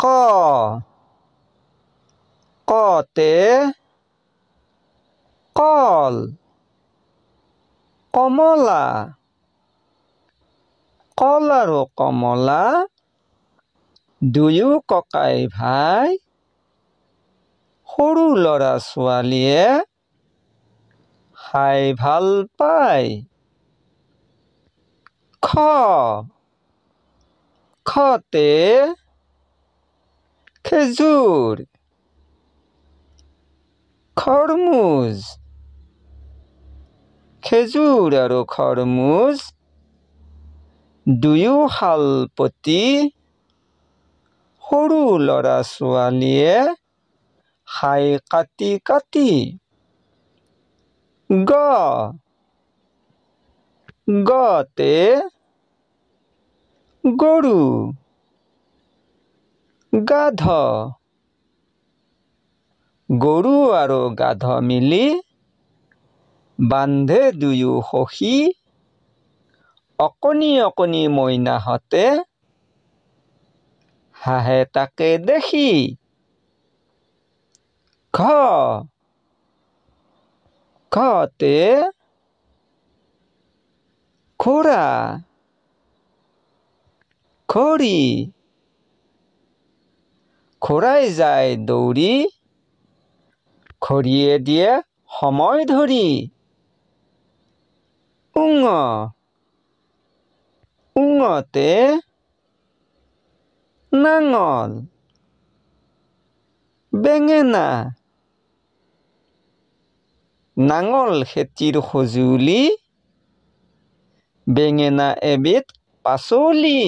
ক কতে কল কমলা কল আৰু কমলা দুয়ো ককাই ভাই সৰু ল'ৰা ছোৱালীয়ে খাই ভাল পায় খ খতে খেজুৰ খৰমুজ খেজুৰ আৰু খৰমুজ দুয়ো শালপতি সৰু ল'ৰা ছোৱালীয়ে খাই কাটি কাটি গ গতে গৰু গাধ গৰু আৰু গাধ মিলি বান্ধে দুয়ো সখী অকণি অকণি মইনাহঁতে হাঁহে তাকে দেখি ঘ ঘতে ঘোঁৰা ঘড়ী ঘোঁৰাই যায় দৌৰি ঘড়ীয়ে দিয়ে সময় ধৰি উঙ উঙতে নাঙল বেঙেনা নাঙল খেতিৰ সঁজুলি বেঙেনা এবিধ পাচলি